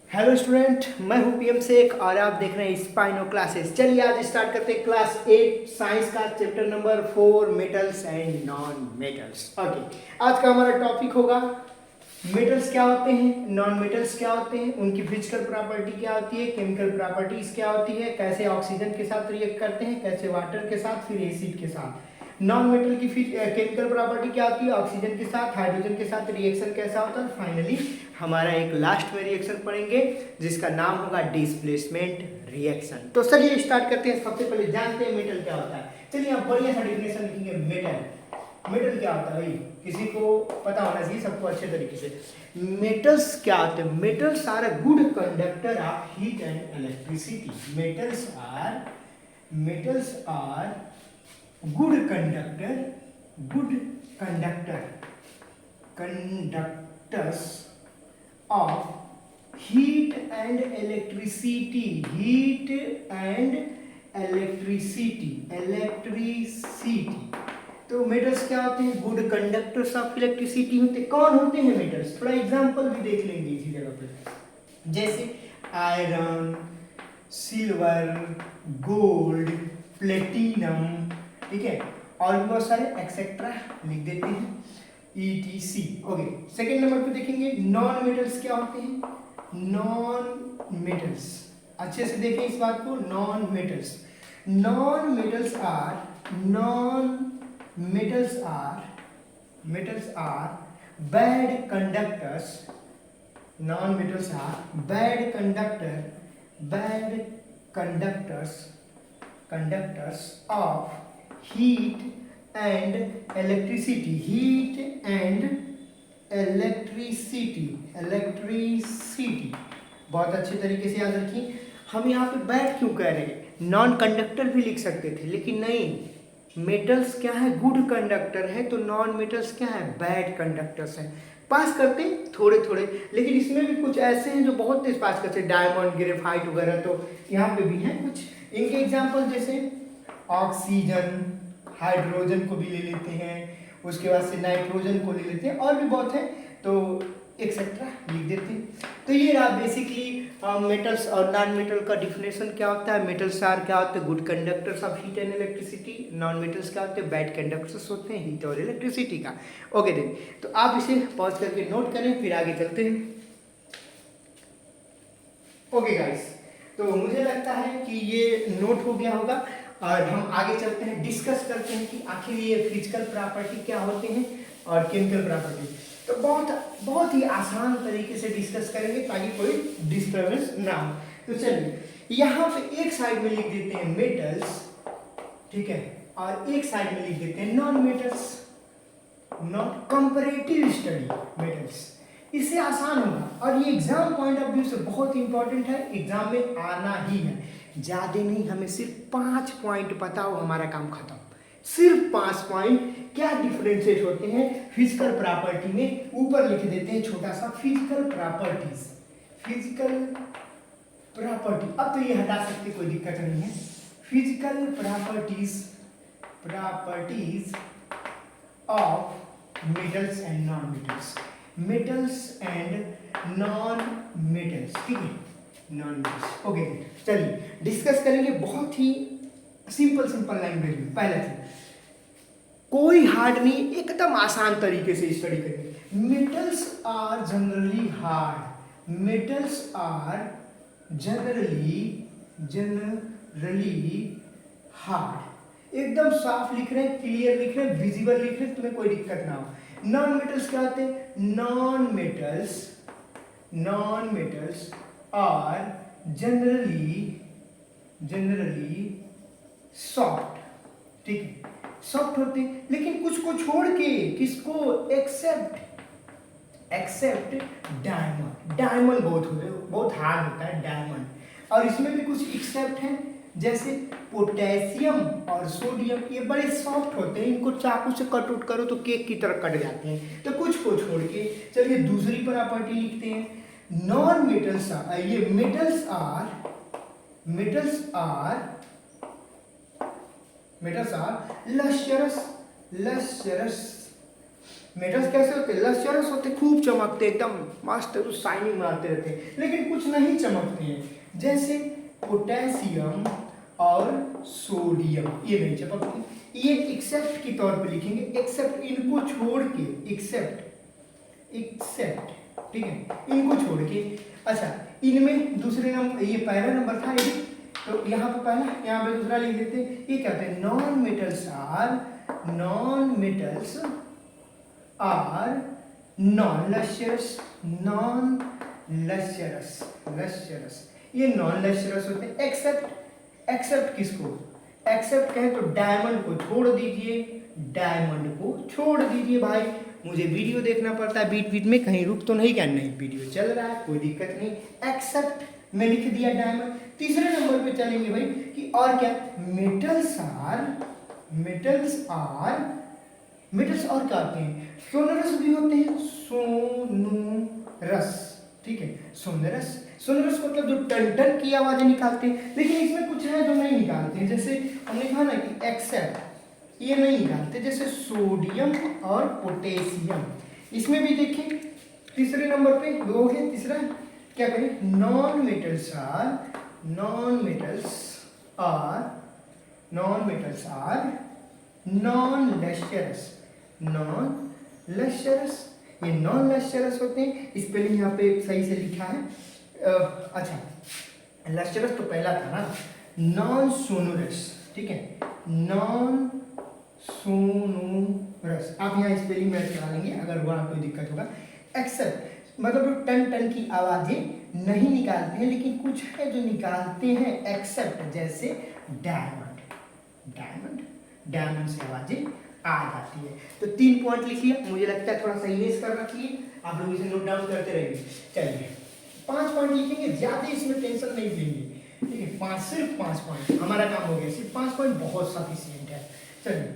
Hello student, मैं हूं PM Sheikh और आप देख रहे हैं स्पाइनो क्लासेस। चलिए आज स्टार्ट करते हैं क्लास 8 साइंस का chapter number 4 metals and non metals. Okay, आज का हमारा टॉपिक होगा मेटल्स क्या होते हैं, नॉन मेटल्स क्या होते हैं, उनकी फिजिकल प्रॉपर्टी क्या होती है, केमिकल प्रॉपर्टीज क्या होती है, कैसे ऑक्सीजन के साथ रिएक्ट करते हैं, कैसे वाटर के साथ, फिर एसिड के साथ। नॉन मेटल की केमिकल प्रॉपर्टी क्या होती है, ऑक्सीजन के साथ, हाइड्रोजन के साथ रिएक्शन कैसा होता है, फाइनली हमारा एक लास्ट में रिएक्शन पढ़ेंगे जिसका नाम होगा डिस्प्लेसमेंट रिएक्शन। तो चलिए स्टार्ट करते हैं। सबसे पहले जानते हैं मेटल क्या होता है। चलिए आप बढ़िया सा डिफिनेशन लिखेंगे। मेटल क्या होता है भाई, किसी को पता होना चाहिए, सबको अच्छे तरीके से। मेटल्स क्या होते हैं? Metals are a good conductor of heat and electricity. Metals are good conductors of heat and electricity। तो मेटल्स क्या होते हैं? गुड कंडक्टर्स ऑफ इलेक्ट्रिसिटी होते हैं। कौन होते हैं मेटल्स? थोड़ा एग्जांपल भी देख लेंगे इसी जगह पे, जैसे आयरन, सिल्वर, गोल्ड, प्लेटिनम, ठीक है, और भी बहुत सारे एक्सेट्रा लिख देते हैं, ETC। ओके, सेकेंड नंबर पे देखेंगे नॉन मेटल्स क्या होते हैं। नॉन मेटल्स, अच्छे से देखें इस बात को। Non metals are bad conductors of heat and electricity. बहुत अच्छे तरीके से याद रखिए। हम यहाँ पे बैड क्यों कह रहे हैं? नॉन कंडक्टर भी लिख सकते थे, लेकिन नहीं, मेटल्स क्या है? गुड कंडक्टर है, तो नॉन मेटल्स क्या है? बैड कंडक्टर्स हैं। पास करते हैं थोड़े थोड़े, लेकिन इसमें भी कुछ ऐसे हैं जो बहुत तेज पास करते हैं, डायमंड, ग्रेफाइट वगैरह, तो यहाँ पे भी हैं कुछ। इनके एग्जाम्पल जैसे ऑक्सीजन, हाइड्रोजन को भी ले लेते हैं, उसके बाद से नाइट्रोजन को ले लेते हैं, और भी बहुत है, तो एक्सेट्रा लिख देते हैं। तो ये रहा बेसिकली मेटल्स और नॉन मेटल का डिफिनेशन क्या होता है। मेटल्स आर क्या होते हैं? Good conductors of heat and electricity. Non metals क्या होते हैं? बैड कंडक्टर्स होते हैं हीट और इलेक्ट्रिसिटी का। ओके देन, तो आप इसे पॉज करके नोट करें, फिर आगे चलते हैं। ओके गाइस, तो मुझे लगता है कि ये नोट हो गया होगा, और हम आगे चलते हैं, डिस्कस करते हैं कि आखिर ये फिजिकल प्रॉपर्टी क्या होते हैं और केमिकल प्रॉपर्टी। तो बहुत ही आसान तरीके से डिस्कस करेंगे ताकि कोई डिस्टर्बेंस ना हो। तो चलिए, यहाँ पे एक साइड में लिख देते हैं मेटल्स, ठीक है, और एक साइड में लिख देते हैं non metals. Not comparative study metals, इससे आसान होगा, और ये एग्जाम पॉइंट ऑफ व्यू से बहुत इंपॉर्टेंट है, एग्जाम में आना ही है। ज्यादा नहीं, हमें सिर्फ 5 पॉइंट पता हो, हमारा काम खत्म। सिर्फ 5 पॉइंट क्या डिफरेंशिएट होते हैं फिजिकल प्रॉपर्टी में, ऊपर लिख देते हैं छोटा सा फिजिकल प्रॉपर्टी। अब तो ये हटा सकते, कोई दिक्कत नहीं है। Physical properties of metals and non metals, ठीक है, नॉन मेटल्स। ओके, चलिए डिस्कस करेंगे बहुत ही सिंपल लैंग्वेज में। पहला चीज, कोई हार्ड नहीं, एकदम आसान तरीके से स्टडी करेंगे। Metals are generally hard. एकदम साफ लिख रहे हैं, क्लियर लिख रहे हैं, विजिबल लिख रहे हैं, तुम्हें कोई दिक्कत ना हो। नॉन मेटल्स क्या होते हैं? Non metals are generally soft, ठीक है, सॉफ्ट होते हैं, लेकिन कुछ को छोड़ के, किसको? एक्सेप्ट डायमंड बहुत हार्ड होता है डायमंड, और इसमें भी कुछ एक्सेप्ट हैं, जैसे पोटेशियम और सोडियम, ये बड़े सॉफ्ट होते हैं, इनको चाकू से कट उट करो तो केक की तरह कट जाते हैं, तो कुछ को छोड़ के। चलिए दूसरी प्रॉपर्टी लिखते हैं। नॉन मेटल्स ये मेटल्स आर लश्यरस मेटल्स कैसे होते हैं? लश्चरस होते, खूब चमकते, एकदम मस्त शाइनिंग मारते रहते हैं, लेकिन कुछ नहीं चमकते हैं। जैसे पोटेशियम और सोडियम, ये नहीं चमकते। ये एक्सेप्ट के तौर पे लिखेंगे, एक्सेप्ट, इनको छोड़ के, एक्सेप्ट, एक्सेप्ट, ठीक है, इनको छोड़ के। अच्छा, इनमें दूसरे नंबर, ये पहला नंबर था ये, तो यहाँ पे पहला, यहाँ पे दूसरा लिख देते हैं। ये क्या होते हैं? Non metals are, non metals are non lustrous, non lustrous, lustrous, ये नॉन लश्चरस होते हैं। एक्सेप्ट, एक्सेप्ट किसको? एक्सेप्ट कहें तो डायमंड को छोड़ दीजिए, डायमंड को छोड़ दीजिए। भाई मुझे वीडियो देखना पड़ता है बीच बीच में, कहीं रुक तो नहीं करना, नहीं वीडियो चल रहा है, कोई दिक्कत नहीं। एक्सेप्ट में लिख दिया डायमंड। तीसरे नंबर पे चलेंगे भाई कि और क्या? Metals are, metals are, metals और क्या होते हैं? सोनरस भी होते हैं, सोनूरस, ठीक है, सोनरस। सोनरस मतलब जो टन टन की आवाजें निकालते हैं, लेकिन इसमें कुछ है जो नहीं निकालते हैं। जैसे हमने कहा ना कि एक्सेप्ट, ये नहीं निकालते, जैसे सोडियम और पोटेशियम। इसमें भी देखें तीसरे नंबर पे दो है, तीसरा क्या करें? Non metals are, non metals are, non metals are non lustrous, non lustrous, ये नॉन लश्चरस होते हैं। स्पेलिंग यहाँ पे सही से लिखा है। अच्छा, लश्चरस तो पहला था ना, नॉन सोनोरस, ठीक है, नॉन सोनोरस। आप यहाँ स्पेलिंग में करा लेंगे अगर वहाँ कोई दिक्कत होगा। एक्सेप्ट मतलब जो टन टन की आवाजें नहीं निकालते हैं, लेकिन कुछ है जो निकालते हैं। एक्सेप्ट जैसे डायमंड, डायमंड, डायमंड से आवाजें आ जाती है। तो 3 पॉइंट लिख लिया, मुझे लगता है थोड़ा सा इरेज कर रखिए, आप लोग इसे नोट डाउन करते रहिए। चलिए 5 पॉइंट लिखेंगे, ज्यादा इसमें टेंशन नहीं लेंगे, ठीक है। 5, सिर्फ 5 पॉइंट हमारा काम हो गया, सिर्फ 5 पॉइंट बहुत सफिशिएंट है। चलिए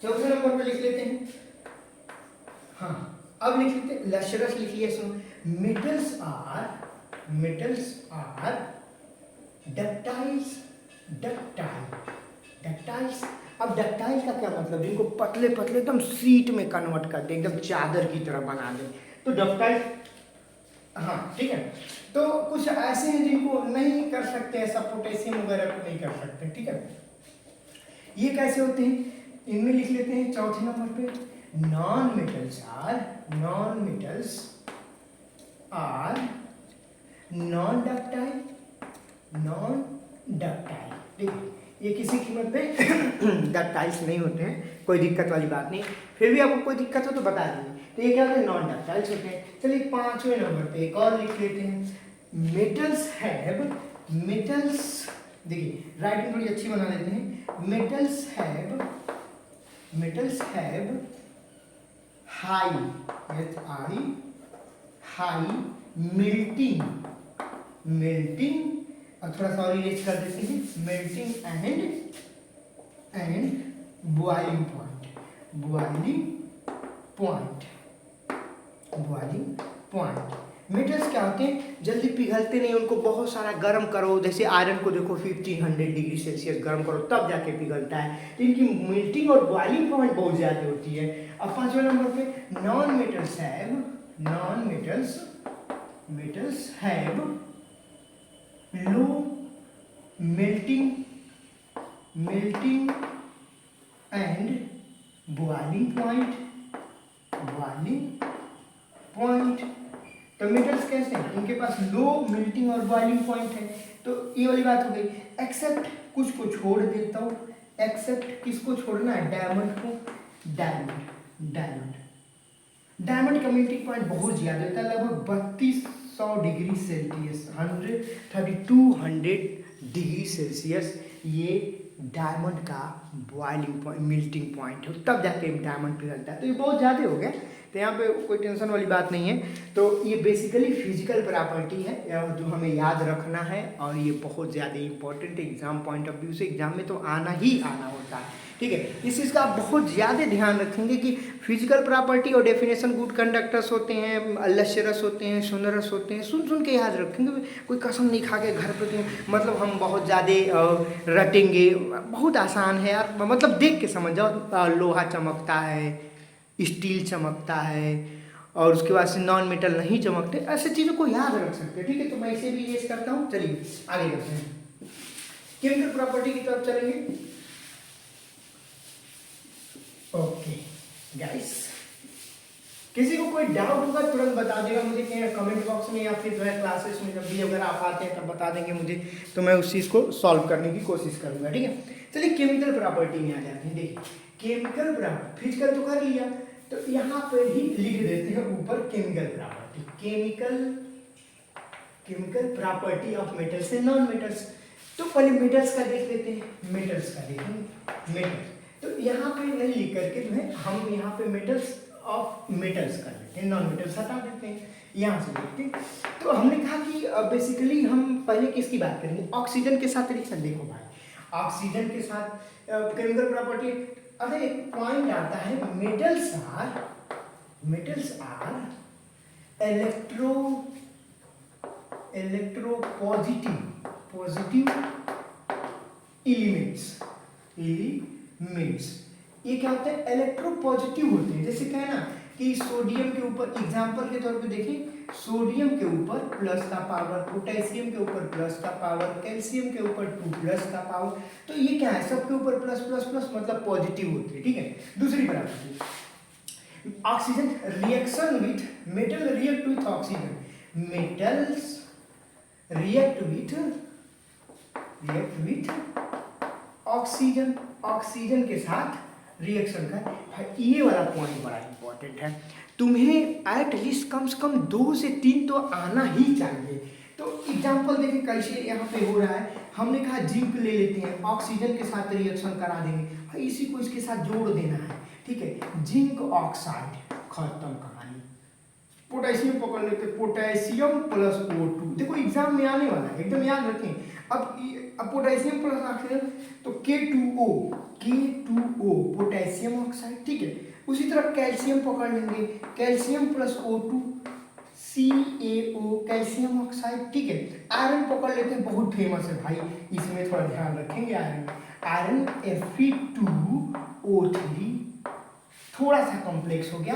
चौथे नंबर पे लिख लेते हैं। हाँ, अब लिख लेते हैं, लश्चरस लिख लिया, सुनो। Metals are, metals are ductiles, ductile, ductiles. अब डक्टाइल का क्या मतलब? जिनको पतले पतले एकदम शीट में कन्वर्ट कर दें, एकदम चादर की तरह बना दें, तो डक्टाइल। हाँ ठीक है, तो कुछ ऐसे हैं जिनको नहीं कर सकते ऐसा, पोटेशियम वगैरह को नहीं कर सकते, ठीक है। ये कैसे होते हैं? इनमें लिख लेते हैं चौथे नंबर पे, non metals are, non metals are non ductile, non ductile, ठीक है। ये किसी कीमत पे डक्टाइल्स नहीं होते हैं, कोई दिक्कत वाली बात नहीं। फिर भी आपको कोई दिक्कत हो तो बता दीजिए। तो ये क्या होते हैं? नॉन डक्टाइल्स होते हैं। चलिए 5वें नंबर पे एक और लिख लेते हैं, मेटल्स हैव, मेटल्स, देखिए राइटिंग थोड़ी अच्छी बना लेते हैं। Metals have, metals have high, HI, high melting, melting, और थोड़ा सा और इरेज कर देते हैं, melting and boiling point, boiling point, boiling point. Metals क्या होते हैं? जल्दी पिघलते नहीं, उनको बहुत सारा गर्म करो, जैसे आयरन को देखो 1500 डिग्री सेल्सियस गर्म करो तब जाके पिघलता है, तो इनकी मेल्टिंग और बॉइलिंग पॉइंट बहुत ज़्यादा होती है। अब 5वें नंबर पे, non metals have, non metals, metals have low melting, melting and boiling point, boiling point. तो मेटल्स कैसे हैं? इनके पास लो मेल्टिंग और बॉइलिंग पॉइंट है। तो ये वाली बात हो गई। एक्सेप्ट कुछ को छोड़ देता हूँ, एक्सेप्ट किसको छोड़ना है? डायमंड को, डायमंड, डायमंड, डायमंड का मेल्टिंग पॉइंट बहुत ज़्यादा होता है, लगभग 3200 डिग्री सेल्सियस, 3200 डिग्री सेल्सियस ये डायमंड का बॉइलिंग पॉइंट, मेल्टिंग पॉइंट है, तब जाके डायमंड पिघलता है। तो ये बहुत ज़्यादा हो गया, तो यहाँ पे कोई टेंशन वाली बात नहीं है। तो ये बेसिकली फिजिकल प्रॉपर्टी है जो हमें याद रखना है, और ये बहुत ज़्यादा important exam point of view से, एग्जाम में तो आना ही आना होता है, ठीक है। इस चीज़ का आप बहुत ज़्यादा ध्यान रखेंगे कि फिजिकल प्रॉपर्टी और डेफिनेशन, गुड कंडक्टर्स होते हैं, लश्चरस होते हैं, सोनरस होते हैं, सुन सुन के याद रखेंगे। कोई कसम नहीं खा के घर पे मतलब हम बहुत ज़्यादा रटेंगे, बहुत आसान है यार, मतलब देख के समझ जाओ। लोहा चमकता है, स्टील चमकता है और उसके बाद से नॉन मेटल नहीं चमकते, ऐसे चीज़ों को याद रख सकते हैं। ठीक है, तो मैं इसे भी इरेज करता हूँ। चलिए आगे बढ़ते हैं, केमिकल प्रॉपर्टी की तरफ चलेंगे। ओके गाइस, किसी को कोई डाउट होगा तुरंत बता देगा मुझे कमेंट बॉक्स में, या फिर जो है क्लासेस में जब भी अगर आप आते हैं तब बता देंगे मुझे, तो मैं उस चीज़ को सॉल्व करने की कोशिश करूंगा। ठीक है, चलिए केमिकल प्रॉपर्टी में आ जाते हैं। देखिए केमिकल प्रॉपर्टी, फिजिकल तो कर लिया, तो यहाँ पर ही लिख देते हैं ऊपर chemical property. Chemical property of metals and non metals. तो पहले मेटल्स का देख लेते हैं, मेटल्स का देखेंगे। मेटल्स तो यहाँ पे नहीं लिख करके जो है हम यहाँ पे मेटल्स ऑफ मेटल्स कर देते हैं, नॉन मेटल्स हटा देते हैं, यहाँ से देखते हैं। तो हमने कहा कि बेसिकली हम पहले किसकी बात करेंगे, ऑक्सीजन के साथ रिएक्शन। देखो भाई, ऑक्सीजन के साथ केमिकल प्रॉपर्टी, अगर एक पॉइंट आता है, metals are electropositive elements. ये क्या होते हैं, इलेक्ट्रो पॉजिटिव होते हैं। जैसे क्या है ना कि सोडियम के ऊपर एग्जांपल के तौर पे देखें, सोडियम के ऊपर प्लस का पावर, पोटेशियम के ऊपर प्लस का पावर, कैल्शियम के ऊपर 2 प्लस का पावर। तो ये क्या है, सबके ऊपर प्लस प्लस प्लस मतलब पॉजिटिव होते हैं। ठीक है, दूसरी property, oxygen reaction with metal react with oxygen, metals react with oxygen के साथ रिएक्शन का। ये वाला पॉइंट बड़ा इंपॉर्टेंट है, तुम्हें एट लीस्ट कम से कम 2 से 3 तो आना ही चाहिए। तो एग्जांपल देखें कैसे यहाँ पे हो रहा है। हमने कहा जिंक ले लेते हैं, ऑक्सीजन के साथ रिएक्शन करा देंगे, इसी को इसके साथ जोड़ देना है। ठीक है, जिंक ऑक्साइड, खत्म कहानी। पोटेशियम पकड़ लेते, पोटेशियम प्लस O2, देखो एग्जाम में आने वाला है, एकदम याद रखें। अब पोटेशियम प्लस ऑक्सीजन तो K2O पोटेशियम ऑक्साइड। ठीक है, उसी तरह कैल्शियम पकड़ लेंगे, calcium plus O2 CaO calcium oxide. ठीक है, आयरन पकड़ लेते हैं, बहुत फेमस है भाई, इसमें थोड़ा ध्यान रखेंगे। आयरन Fe2O3, थोड़ा सा कॉम्प्लेक्स हो गया,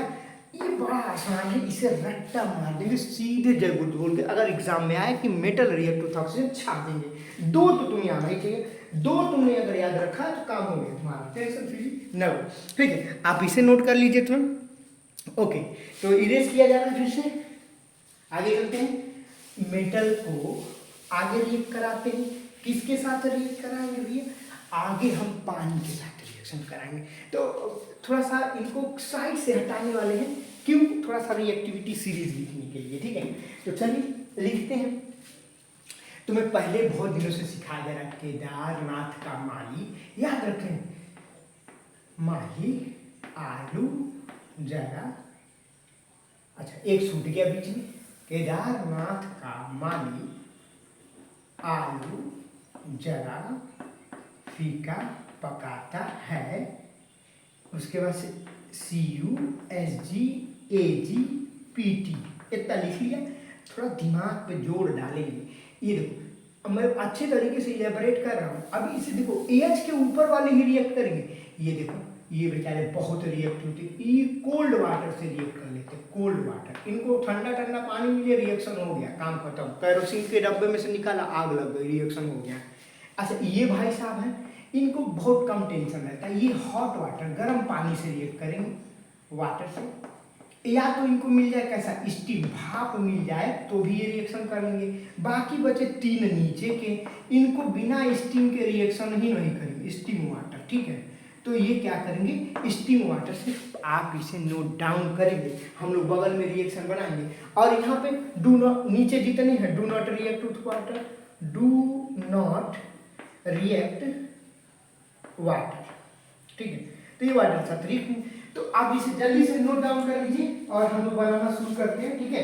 ये बड़ा आसान है, इसे रट्टा मार देंगे सीधे जयपुर बोल के। अगर एग्जाम में आए कि मेटल रिएक्ट विथ ऑक्सीजन, छाप देंगे। 2 तो तुम्हें आना ही चाहिए, 2 तुमने अगर याद रखा तो काम हो गया तुम्हारा, टेंशन फ्री न। ठीक है, आप इसे नोट कर लीजिए तुरंत। ओके, तो इरेज किया जा रहा है, फिर से आगे चलते हैं। मेटल को आगे रिएक्ट कराते हैं, किसके साथ रिएक्ट कराएंगे भैया, आगे हम पानी के साथ रिएक्शन कराएंगे। तो थोड़ा सा इनको साइड से हटाने वाले हैं, क्यों, थोड़ा सा रिएक्टिविटी सीरीज लिखने के लिए। ठीक है, तो चलिए लिखते हैं। तुम्हें पहले बहुत दिनों से सिखाया जा रहा, केदारनाथ का माली, याद रखें, माली आलू जरा, अच्छा एक छूट गया बीच में, केदारनाथ का माली आलू जरा फीका पकाता है। उसके बाद से CUSGAGPT इतना लिख लिया, थोड़ा दिमाग पे जोर डालेंगे। ये देखो, मैं अच्छे तरीके से इलेबोरेट कर रहा हूँ। अभी इसे देखो, AH के ऊपर वाले ही रिएक्ट करेंगे। ये देखो, ये बेचारे बहुत रिएक्ट होते हैं, ये कोल्ड वाटर से रिएक्ट कर लेते हैं, कोल्ड वाटर। इनको ठंडा ठंडा पानी मिले, रिएक्शन हो गया, काम खत्म। कैरोसिन के डब्बे में से निकाला, आग लग गई, रिएक्शन हो गया। अच्छा ये भाई साहब हैं, इनको बहुत कम टेंशन रहता है, ये हॉट वाटर गर्म पानी से रिएक्ट करेंगे, वाटर से। या तो इनको मिल जाए कैसा, स्टीम, भाप मिल जाए तो भी ये रिएक्शन करेंगे। बाकी बचे 3 नीचे के, इनको बिना स्टीम के रिएक्शन ही नहीं करेंगे, स्टीम वाटर। ठीक है, तो ये क्या करेंगे, स्टीम वाटर से। आप इसे नोट डाउन करेंगे, हम लोग बगल में रिएक्शन बनाएंगे। और यहाँ पे डू नॉट, नीचे जितने हैं, do not react with water, do not react water. ठीक है, तो ये वाटर साथ रिएक्ट। तो आप इसे जल्दी से नोट डाउन कर लीजिए और हम लोग बनाना शुरू करते हैं। ठीक है,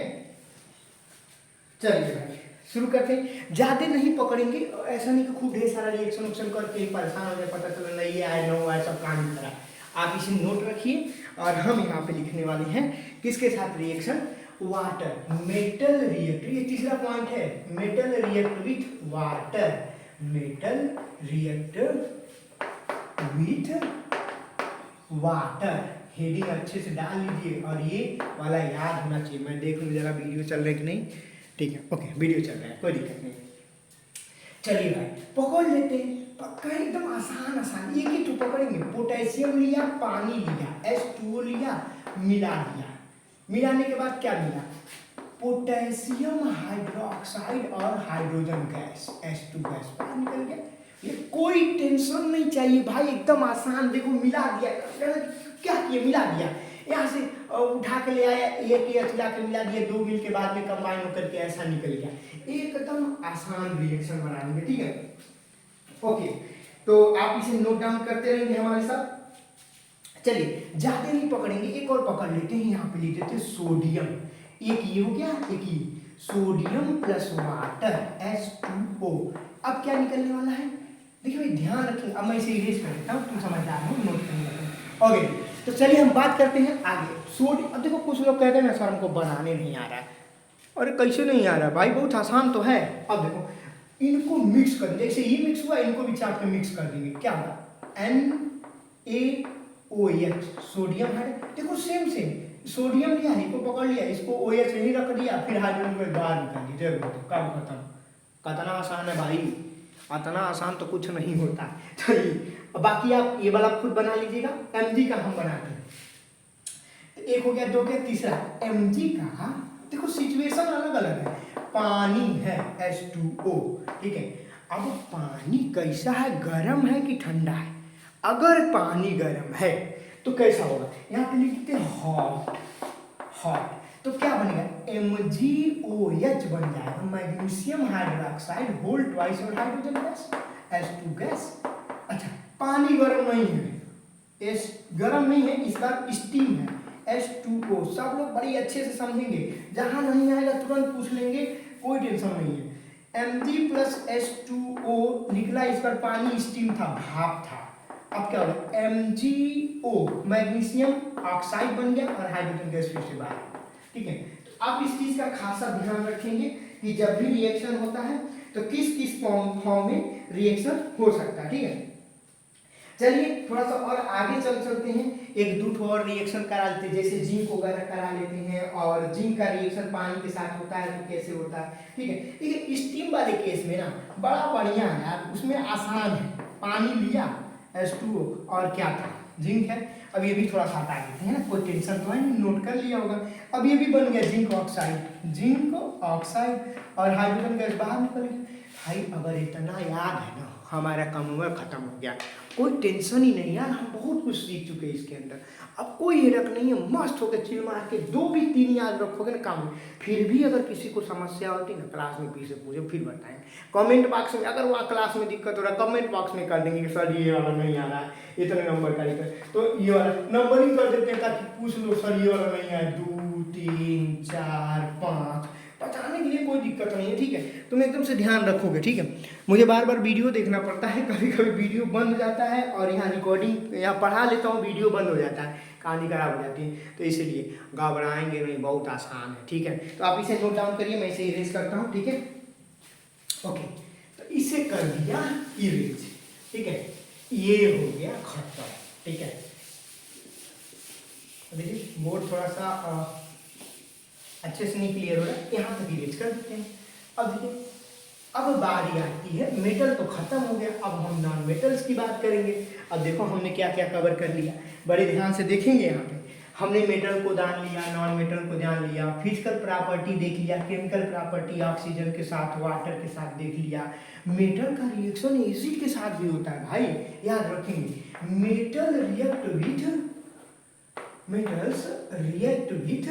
चलिए भाई शुरू करते हैं। ज्यादा नहीं पकड़ेंगे, ऐसा नहीं कि खूब ढेर सारा रिएक्शन उक्शन करके परेशान हो जाए, पता चला नहीं ये आए नो आए, सब काम नहीं करा। आप इसे नोट रखिए और हम यहाँ पे लिखने वाले हैं किसके साथ रिएक्शन, वाटर, मेटल रिएक्ट। ये तीसरा पॉइंट है, metal react with water, metal react with water. Heading अच्छे से डाल लीजिए और ये वाला याद होना चाहिए। मैं देख लूँ जरा वीडियो चल रहा है कि नहीं। ठीक है, ओके, वीडियो चल रहा है, कोई दिक्कत नहीं। चलिए भाई पकड़ लेते हैं, पक्का एकदम आसान आसान, एक ही तो पकड़ेंगे। पोटेशियम लिया, पानी लिया, H2O लिया, मिला दिया। मिलाने के बाद क्या मिला? पोटेशियम हाइड्रोक्साइड और हाइड्रोजन गैस, H2 गैस बाहर निकल गया। ये कोई टेंशन नहीं चाहिए भाई, एकदम आसान। देखो मिला दिया, क्या किया? मिला दिया। यहाँ से उठा के ले आया, एक अचला के मिला दिया, दो मिल के बाद में कंबाइन होकर के ऐसा निकल गया। एकदम आसान रिएक्शन बना लेंगे, ठीक है। ओके, तो आप इसे नोट डाउन करते रहेंगे हमारे साथ। चलिए ज्यादा नहीं पकड़ेंगे, एक और पकड़ लेते हैं। यहाँ पे ले लेते हैं सोडियम, एक ये हो गया, एक ये सोडियम प्लस वाटर H2O। अब क्या निकलने वाला है? देखिए भाई ध्यान रखें, अब मैं इसे इरेज कर देता हूँ, तुम समझदार हो, नोट करने। ओके, तो चलिए हम बात करते हैं आगे। सोडियम, अब देखो कुछ लोग कहते हैं ना सर हमको बनाने नहीं आ रहा है। अरे कैसे नहीं आ रहा भाई, बहुत आसान तो है। अब देखो इनको मिक्स कर, जैसे ये मिक्स हुआ, इनको भी चाप के मिक्स कर देंगे। क्या होगा? NaOH, सोडियम है। देखो सेम सेम, सोडियम लिया, इसको पकड़ लिया, इसको OH नहीं रख दिया, फिर हाइड्रोजन को बाहर निकाल दिया, देखो काम खत्म। कितना आसान है भाई, इतना आसान तो कुछ नहीं होता। चलिए अब बाकी आप ये वाला खुद बना लीजिएगा। Mg का हम बनाते हैं, एक हो गया, दो हो गया, तीसरा Mg का। देखो सिचुएशन अलग अलग है। पानी है H2O, ठीक है। अब पानी कैसा है, गर्म है कि ठंडा है? अगर पानी गर्म है तो कैसा होगा? यहाँ पे लिखते हैं हॉट, हॉट। तो क्या बनेगा? MgOH बन जाएगा, मैग्नीशियम हाइड्रोक्साइड होल ट्वाइस और हाइड्रोजन गैस, H2 गैस। अच्छा, पानी गर्म नहीं है, गर्म नहीं है, इस बार स्टीम है, H2O। सब लोग बड़ी अच्छे से समझेंगे, जहां नहीं आएगा तुरंत पूछ लेंगे, कोई टेंशन नहीं है। Mg प्लस H2O निकला, इस पर पानी स्टीम था, भाप था। अब क्या होगा? MgO मैग्नीशियम ऑक्साइड बन गया और हाइड्रोजन गैस फिर से बाहर, ठीक है। तो आप इस चीज का खासा ध्यान रखेंगे कि जब भी रिएक्शन होता है तो किस किस फॉर्म में रिएक्शन हो सकता है, ठीक है। चलिए थोड़ा सा और आगे चलते हैं, एक दो और रिएक्शन करा लेते हैं, जैसे जिंक वगैरह करा लेते हैं। और जिंक का रिएक्शन पानी के साथ होता है तो कैसे होता है, ठीक है। देखिए स्टीम वाले केस में ना बड़ा बढ़िया है यार, उसमें आसान है। पानी लिया, H2O और क्या था? जिंक है। अब ये भी थोड़ा सा हटा देते हैं ना, कोई टेंशन तो है नहीं, नोट कर लिया होगा। अब ये भी बन गया जिंक ऑक्साइड, जिंक ऑक्साइड और हाइड्रोजन गैस बाहर निकल गया। भाई अगर इतना याद है ना, हमारा काम खत्म हो गया, कोई टेंशन ही नहीं यार, हम बहुत कुछ सीख चुके हैं इसके अंदर। अब कोई हेडक नहीं है, मस्त होकर चिल मार के 2 भी 3 याद रखोगे ना काम। फिर भी अगर किसी को समस्या होती ना क्लास में, पीछे पूछे फिर बताएं कमेंट बॉक्स में। अगर वहाँ क्लास में दिक्कत हो रहा है कमेंट बॉक्स में कर देंगे कि सर ये वाला नहीं आ रहा है, इतने नंबर का ही तो ये वाला नंबरिंग कर देते हैं ताकि पूछ लो सर ये वाला नहीं आया, 2 3 4 5 बताने के लिए कोई दिक्कत नहीं है, ठीक है। तुम एकदम से ध्यान रखोगे, ठीक है। मुझे बार बार वीडियो देखना पड़ता है, कभी कभी वीडियो बंद हो जाता है और यहाँ रिकॉर्डिंग यहाँ पढ़ा लेता हूँ, वीडियो बंद हो जाता है, कहानी खराब हो जाती है, तो इसलिए घबराएंगे नहीं, बहुत आसान है, ठीक है। तो आप इसे नोट डाउन करिए, मैं इसे इरेज करता हूँ, ठीक है। ओके, तो इसे कर दिया इरेज, ठीक है। ये हो गया खत्म, ठीक है। देखिए बोर्ड थोड़ा सा अच्छे से नहीं क्लियर हो रहा है, यहाँ तक इरेज कर देते हैं। अब देखिए, अब बारी आती है, मेटल तो खत्म हो गया, अब हम नॉन मेटल्स की बात करेंगे। अब देखो हमने क्या क्या कवर कर लिया, बड़े ध्यान से देखेंगे। यहाँ पे हमने मेटल को जान लिया, नॉन मेटल को जान लिया, फिजिकल प्रॉपर्टी देख लिया, केमिकल प्रॉपर्टी ऑक्सीजन के साथ, वाटर के साथ देख लिया। मेटल का रिएक्शन एसिड के साथ भी होता है भाई, याद रखेंगे। Metal react with, metals react with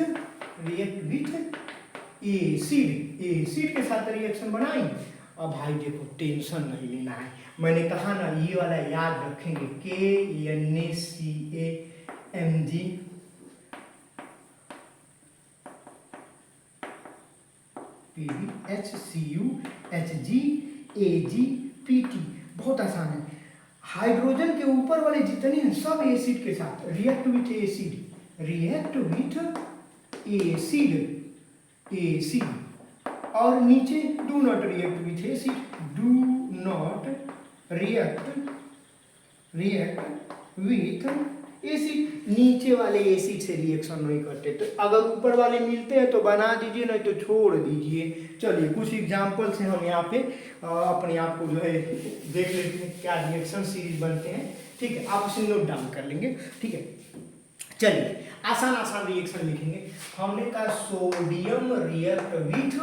acid, acid के साथ रिएक्शन बनाई। अब भाई देखो टेंशन नहीं लेना है, मैंने कहा ना ये वाला याद रखेंगे, KNaCaMg PbHCU HgAgPt, बहुत आसान है। हाइड्रोजन के ऊपर वाले जितने हैं सब एसिड के साथ react with acid, react with acid, और नीचे do not react with acid, do not react with acid नीचे वाले एसिड से रिएक्शन नहीं करते, तो अगर ऊपर वाले मिलते हैं तो बना दीजिए, नहीं तो छोड़ दीजिए। चलिए कुछ एग्जाम्पल से हम यहाँ पे अपने आप को जो है देख लेते हैं क्या रिएक्शन सीरीज बनते हैं। ठीक है, आप उसे नोट डाउन कर लेंगे। ठीक है, चलिए आसान आसान रिएक्शन लिखेंगे। हमने कहा सोडियम रिएक्ट विथ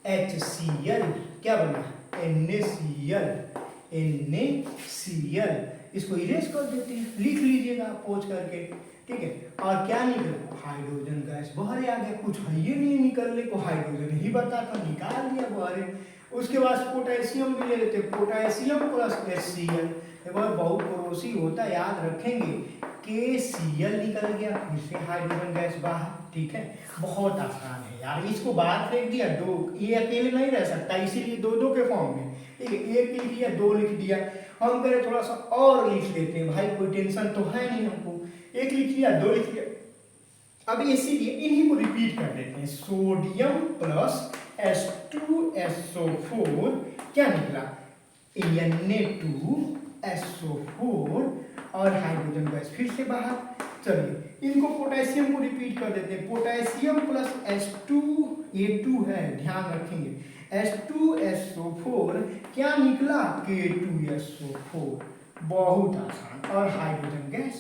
HCl, क्या बना NaCl, NaCl। इसको इरेज कर देते हैं, लिख लीजिएगा पोंछ करके। ठीक है, और क्या निकला, हाइड्रोजन गैस बाहर आ गया। कुछ है ये नहीं निकलने को, हाइड्रोजन ही बता था, निकाल दिया बाहर। उसके बाद पोटेशियम भी ले लेते, पोटेशियम प्लस HCl, बहुत पड़ोसी होता है, याद रखेंगे। KCl निकल गया, इससे हाइड्रोजन गैस बाहर। ठीक है, बहुत आसान है यार, इसको बाहर फेंक दिया। दो, ये अकेले नहीं रह सकता, इसीलिए दो दो के फॉर्म में। ठीक है, एक लिख दिया, दो लिख दिया। हम करें थोड़ा सा और लिख लेते हैं भाई, कोई टेंशन तो है नहीं हमको। एक लिख लिया, दो लिख लिया, अब इसीलिए इन्हीं को रिपीट कर देते हैं। सोडियम प्लस H2SO4 क्या निकला, Na2SO4 और हाइड्रोजन गैस फिर से बाहर। चलिए इनको पोटेशियम को रिपीट कर देते हैं। पोटेशियम प्लस H2, A2 है, ध्यान रखेंगे। H2SO4 क्या निकला, K2SO4। बहुत आसान। और हाइड्रोजन गैस,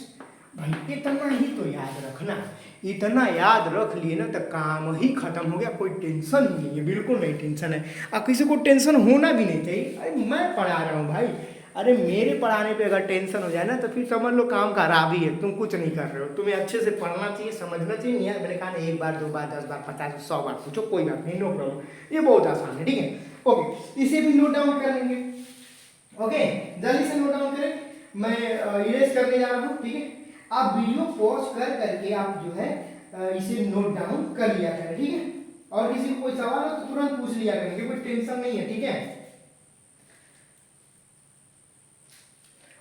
भाई इतना ही तो याद रखना, इतना याद रख लिए ना तो काम ही खत्म हो गया। कोई टेंशन ही नहीं है, बिल्कुल नहीं टेंशन है। और किसी को टेंशन होना भी नहीं चाहिए। अरे मैं पढ़ा रहा हूँ भाई, अरे मेरे पढ़ाने पे अगर टेंशन हो जाए ना तो फिर समझ लो काम खराब ही है, तुम कुछ नहीं कर रहे हो। तुम्हें अच्छे से पढ़ना चाहिए, समझना चाहिए। नहीं है मैंने कहा एक बार, दो बार, 10 बार, 50, 100 बार पूछो, कोई बात नहीं, नो प्रॉब्लम, ये बहुत आसान है। ठीक है, ओके, इसे भी नोट डाउन कर लेंगे। ओके, जल्दी से नोट डाउन करें, मैं इरेज करने जा रहा हूँ। ठीक है, आप वीडियो पॉज कर करके आप जो है इसे नोट डाउन कर लिया करें। ठीक है, और किसी को कोई सवाल हो तो तुरंत पूछ लिया करेंगे, कोई टेंशन नहीं है। ठीक है,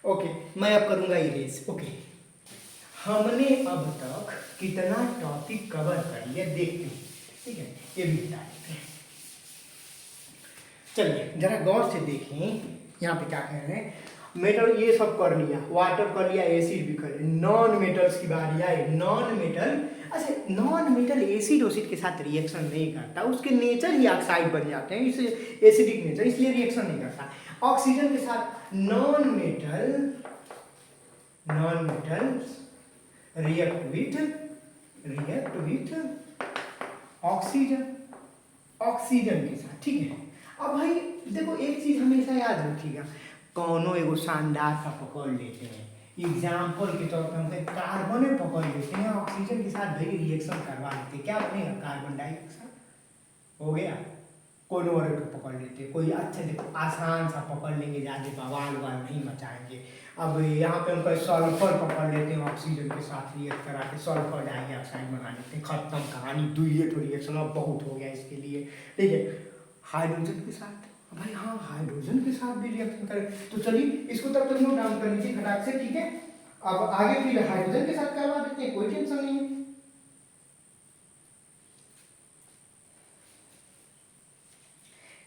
ओके, मैं अब करूंगा इरेज। ओके, हमने अब तक कितना टॉपिक कवर कर लिया देखते हैं। ठीक है, ये भी बता देते हैं। चलिए जरा गौर से देखें, यहाँ पे क्या कह रहे हैं। मेटल ये सब कर लिया, वाटर कर लिया, एसिड भी कर लिया। नॉन मेटल्स की बारी आई। नॉन मेटल, अच्छा नॉन मेटल एसिड ओसिड के साथ रिएक्शन नहीं करता, उसके नेचर ही ऑक्साइड बन जाते हैं, इसे एसिडिक नेचर, इसलिए रिएक्शन नहीं करता। ऑक्सीजन के साथ non metals react with oxygen के साथ। ठीक है, अब भाई देखो एक चीज हमेशा याद रखिएगा, कौनो एगो शानदार सा पकड़ लेते हैं, एग्जाम्पल के तौर पर हम कार्बन पकड़ लेते हैं, ऑक्सीजन के साथ भाई रिएक्शन करवा लेते हैं, क्या बनेगा, कार्बन डाइऑक्साइड हो गया। कोनो और को पकड़ लेते हैं, कोई अच्छा देखो आसान सा पकड़ लेंगे, ज़्यादा बवाल वाल नहीं मचाएंगे। अब यहाँ पे हम कोई सल्फर पकड़ लेते हैं, ऑक्सीजन के साथ रिएक्ट करा के सल्फर डाइऑक्साइड बना लेते हैं, खत्म कहानी, दुइये तो रिएक्शन अब बहुत हो गया इसके लिए। ठीक है, हाइड्रोजन के साथ, भाई हाँ हाइड्रोजन के साथ भी रिएक्शन करें, तो चलिए इसको तब तक नोट डाउन कर लीजिए खटाक से। ठीक है, अब आगे फिर हाइड्रोजन के साथ करवा देते हैं, कोई टेंशन नहीं है।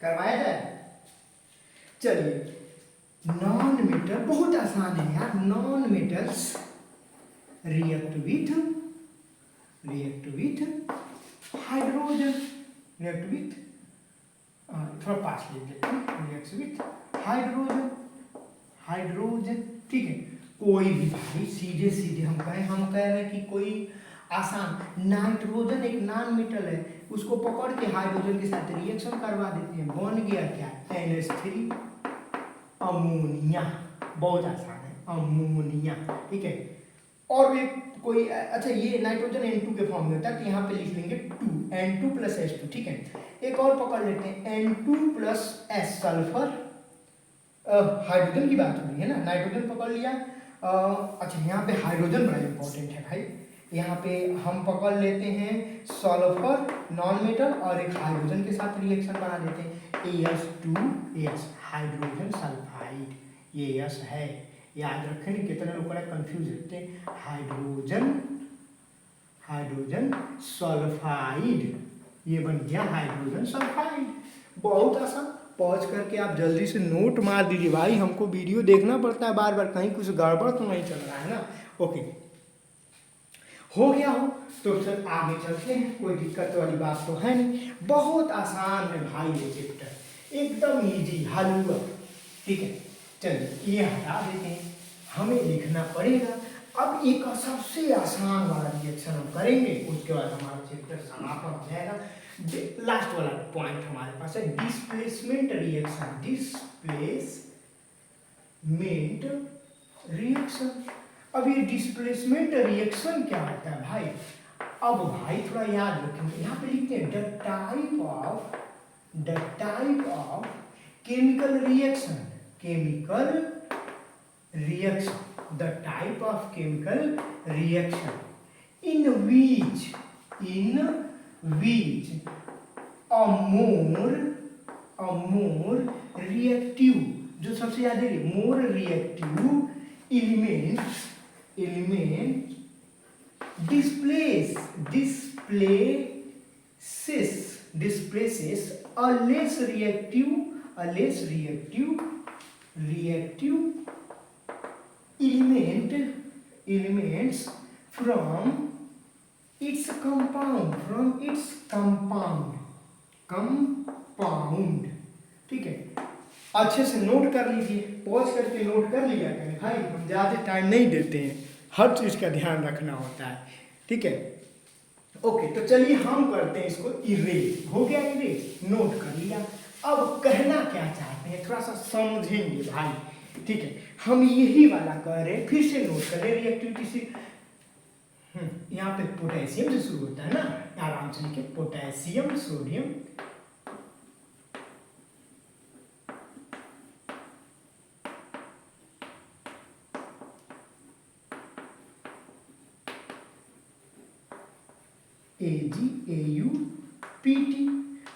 करवाया जाए, चलिए नॉन मेटल बहुत आसान है यार। Non metals react with hydrogen, react with, थोड़ा पास लिख लेते हैं, रिएक्ट विथ हाइड्रोजन। ठीक है, कोई भी भाई सीधे सीधे हम कह रहे हैं कि कोई आसान, नाइट्रोजन एक नॉन मेटल है, उसको पकड़ के हाइड्रोजन के साथ रिएक्शन करवा देते हैं, बन गया क्या, NH3 अमोनिया। बहुत आसान है, अमोनिया। ठीक है, और भी कोई, अच्छा ये नाइट्रोजन N2 के फॉर्म में होता है, तो यहाँ पे लिख लेंगे 2, N2 + H2। ठीक है, एक और पकड़ लेते हैं, N2 + S सल्फर, हाइड्रोजन की बात हो रही है ना, नाइट्रोजन पकड़ लिया। अच्छा यहाँ पे हाइड्रोजन बड़ा इंपॉर्टेंट है भाई, यहाँ पे हम पकड़ लेते हैं सल्फर नॉन मेटल और एक हाइड्रोजन के साथ रिएक्शन बना देते हैं, AS2S हाइड्रोजन सल्फाइड, ये S है, याद रखें। कितने लोग बड़ा कंफ्यूज रहते हैं, हाइड्रोजन सल्फाइड, ये बन गया हाइड्रोजन सल्फाइड। बहुत आसान, पॉज करके आप जल्दी से नोट मार दीजिए भाई, हमको वीडियो देखना पड़ता है बार बार, कहीं कुछ गड़बड़ तो नहीं चल रहा है ना। ओके, हो गया हो तो सर आगे चलते हैं, कोई दिक्कत वाली बात तो है नहीं, बहुत आसान है भाई ये चैप्टर, एकदम इजी हलवा। ठीक है, चलिए ये हटा देते हैं, हमें लिखना पड़ेगा। अब एक सबसे आसान वाला रिएक्शन हम करेंगे, उसके बाद हमारा चैप्टर समापन हो जाएगा। लास्ट वाला पॉइंट हमारे पास है डिस्प्लेसमेंट रिएक्शन। डिस्प्लेसमेंट रिएक्शन, अब ये डिस्प्लेसमेंट रिएक्शन क्या होता है भाई? अब भाई थोड़ा याद रखेंगे, यहाँ पे लिखते हैं the type of chemical reaction, the type of chemical reaction in which a more reactive, जो सबसे ज्यादा more reactive element displaces a less reactive elements from its compound। ठीक है, अच्छे से नोट कर लीजिए, पॉज करके नोट कर लिया करें भाई, हम ज़्यादा टाइम नहीं देते हैं, हर चीज़ का ध्यान रखना होता है। ठीक है, ओके, तो चलिए हम करते हैं इसको इरेज। हो गया इरेज, नोट कर लिया। अब कहना क्या चाहते हैं थोड़ा सा समझेंगे भाई। ठीक है, हम यही वाला कह रहे हैं, फिर से नोट करें रिएक्टिविटी से। यहाँ पे पोटेशियम से शुरू होता है ना, आराम से लिखे, पोटेशियम सोडियम AgAuPt।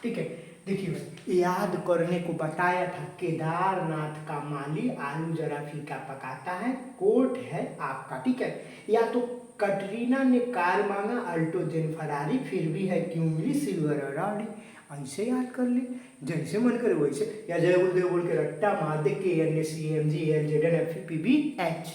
ठीक है, देखिए भाई, याद करने को बताया था, केदारनाथ का माली आलू जरा फीका पकाता है, कोट है आपका। ठीक है, या तो कटरीना ने कार मांगा अल्टोजेन फरारी, फिर भी है क्यों मिली सिल्वर अराडी। ऐसे याद कर ले, जैसे मन करे वैसे, या जय बोल के रट्टा मार दे, KNACMGLZNFPBH,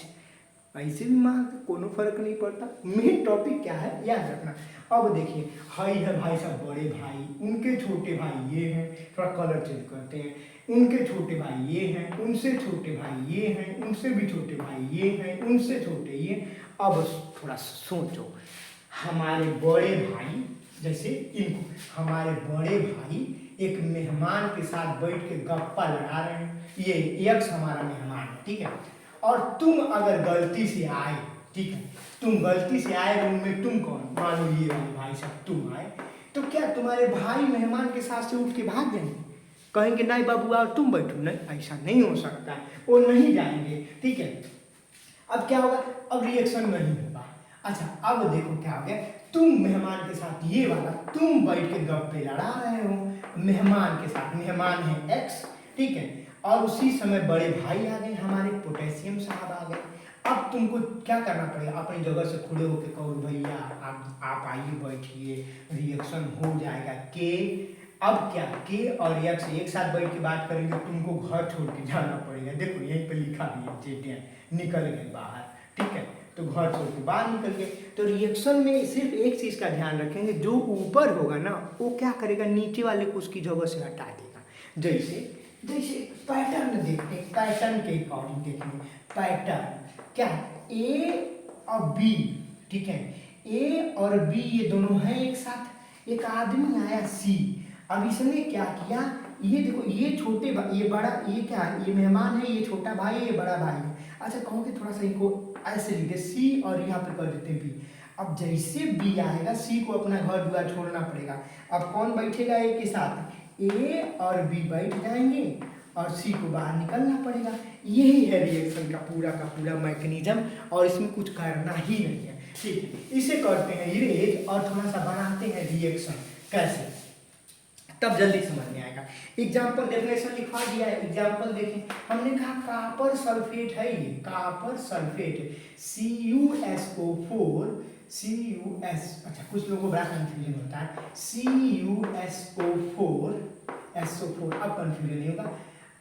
ऐसे भी मार दे, कोनो फर्क नहीं पड़ता। मेन टॉपिक क्या है याद रखना। अब देखिए, हाई है भाई साहब बड़े भाई, उनके छोटे भाई ये हैं, थोड़ा कलर चेंज करते हैं, उनके छोटे भाई ये हैं, उनसे छोटे भाई ये हैं, उनसे भी छोटे भाई ये हैं, उनसे छोटे ये। अब थोड़ा सोचो, हमारे बड़े भाई, जैसे इनको, हमारे बड़े भाई एक मेहमान के साथ बैठ के गप्पा लड़ा रहे हैं, ये यक्ष हमारा मेहमान है। ठीक है, और तुम अगर गलती से आए, ठीक है, तुम गलती से आए रूम में, तुम कौन, मान लो ये भाई साहब तुम आए, तो क्या तुम्हारे भाई मेहमान के साथ से उठ के भाग जाएंगे? कहेंगे नहीं बाबू आओ तुम बैठो? नहीं, ऐसा नहीं हो सकता, वो नहीं जाएंगे। ठीक है, अब क्या होगा, अब रिएक्शन नहीं होगा। अच्छा, अब देखो क्या हो गया, तुम मेहमान के साथ ये वाला, तुम बैठ के गप्पे लड़ा रहे हो मेहमान के साथ, मेहमान है एक्स। ठीक है, और उसी समय बड़े भाई आ गए, हमारे पोटेशियम साहब आ गए। अब तुमको क्या करना पड़ेगा, अपनी जगह से खड़े होकर कहो भैया आप आइए बैठिए, रिएक्शन हो जाएगा। के अब क्या, के और यक्स एक साथ बैठ के बात करेंगे, तुमको घर छोड़ के जाना पड़ेगा। देखो यहीं पे लिखा भी है, जेटियाँ निकल गए बाहर। ठीक है, तो घर छोड़ के बाहर निकल गए। तो रिएक्शन में सिर्फ एक चीज़ का ध्यान रखेंगे, जो ऊपर होगा ना वो क्या करेगा, नीचे वाले को उसकी जगह से हटा देगा। जैसे पैटर्न देखते हैं, पैटर्न के अकॉर्डिंग देखेंगे। पैटर्न क्या, ए और बी। ठीक है, ए और बी ये दोनों हैं एक साथ, एक आदमी आया सी। अब इसने क्या किया, ये देखो, ये छोटे भाई, ये बड़ा, ये क्या है, ये मेहमान है, ये छोटा भाई है, ये बड़ा भाई है। अच्छा कहोगे थोड़ा सा इनको ऐसे लिखे सी और यहाँ पे कर देते बी। अब जैसे बी आएगा, सी को अपना घर द्वार छोड़ना पड़ेगा। अब कौन बैठेगा ए के साथ, ए और बी बैठ जाएंगे और सी को बाहर निकलना पड़ेगा। यही है रिएक्शन का पूरा मैकेनिज्म, और इसमें कुछ करना ही नहीं है। ठीक है, इसे करते हैं इरेज और थोड़ा सा बनाते हैं रिएक्शन कैसे, तब जल्दी समझ में आएगा। एग्जाम्पल डेफिनेशन लिखवा दिया है, एग्जाम्पल देखें। हमने कहा कापर सल्फेट है, ये कापर सल्फेट CuSO4 CuS, अच्छा कुछ लोगों को बड़ा कंफ्यूजन होता है, CuSO4 SO4, अब कंफ्यूजन नहीं होगा।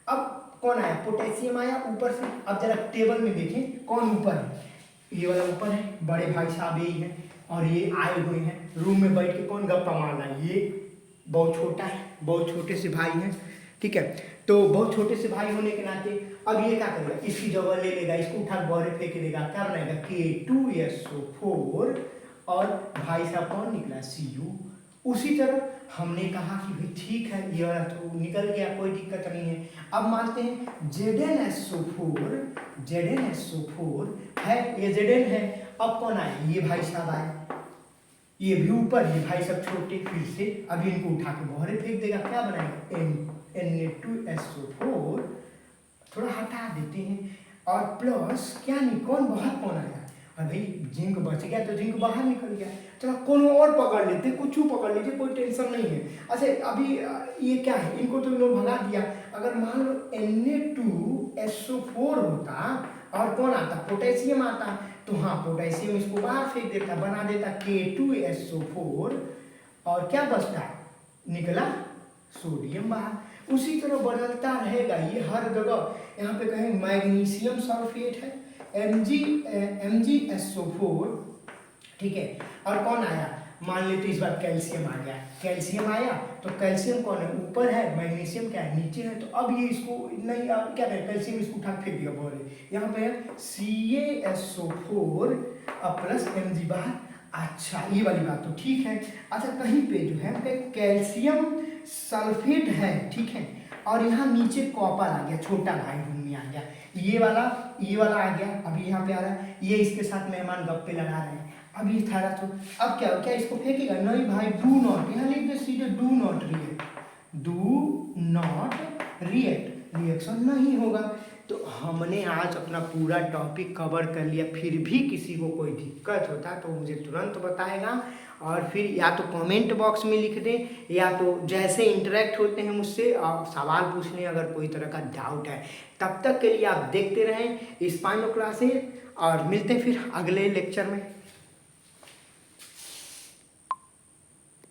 अब कौन आया, पोटेशियम आया ऊपर से। अब जरा टेबल में देखें कौन ऊपर है, ये वाला ऊपर है, बड़े भाई साहब यही हैं और ये आए हुए हैं रूम में बैठ के कौन गप्पा मार रहा है, ये बहुत छोटा है, बहुत छोटे से भाई हैं, ठीक है। तो बहुत छोटे से भाई होने के नाते अब ये क्या करेगा, इसकी जगह ले लेगा, इसको उठा के बहरे फेंक देगा, क्या बनाएगा K2SO4 और भाई साहब कौन निकला Cu। उसी तरह हमने कहा कि भाई ठीक है ये वाला तो निकल गया, कोई दिक्कत नहीं है। अब मानते हैं ZnSO4 है, ये Zn है। अब कौन आए, ये भाई साहब आए, ये भी ऊपर, ये भाई सब छोटे, फिर से अभी इनको उठा के बहरे फेंक देगा, क्या बनाएगा Na2SO4, थोड़ा हटा देते हैं और प्लस क्या नहीं, कौन बाहर कौन आया, और भाई जिंक बच गया तो जिंक बाहर निकल गया, चलो कौन और पकड़ लेते, कुछ पकड़ लीजिए, कोई टेंशन नहीं है। अच्छा अभी ये क्या है, इनको तो इन्होंने भगा दिया। अगर मान लो Na2SO4 होता और कौन आता, पोटेशियम आता, तो हाँ पोटेशियम इसको बाहर फेंक देता, बना देता K2SO4 और क्या बचता, निकला सोडियम बाहर। उसी तरह बदलता रहेगा ये हर जगह। यहाँ पे कहें मैग्नीशियम सल्फेट है MgSO4, ठीक है। और कौन आया, मान लेते इस बार कैल्शियम आ गया, कैल्शियम आया तो कैल्शियम कौन है, ऊपर है, मैग्नीशियम क्या है, नीचे है। तो अब ये इसको नहीं, अब क्या करें, कैल्शियम इसको उठा फेंक दिया बोले, यहाँ पे है CaSO4 और प्लस Mg बाहर। अच्छा ये वाली बात तो ठीक है। अच्छा कहीं पे जो है कैल्शियम सल्फेट है, ठीक है, और यहाँ नीचे कॉपर आ गया, छोटा भाई रूम में आ गया, ये वाला आ गया, अभी यहाँ पे आ रहा है, ये इसके साथ मेहमान गप्पे लगा रहे हैं, अब ये था तो अब क्या इसको फेंकेगा, नहीं भाई डू नॉट, यहाँ लिख दे सीधे डू नॉट रिएक्ट, रिएक्शन नहीं होगा। तो हमने आज अपना पूरा टॉपिक कवर कर लिया, फिर भी किसी को कोई दिक्कत होता तो मुझे तुरंत बताएगा, और फिर या तो कमेंट बॉक्स में लिख दें, या तो जैसे इंटरेक्ट होते हैं मुझसे और सवाल पूछ लें अगर कोई तरह का डाउट है। तब तक के लिए आप देखते रहें स्पाइनो क्लासेस और मिलते हैं फिर अगले लेक्चर में।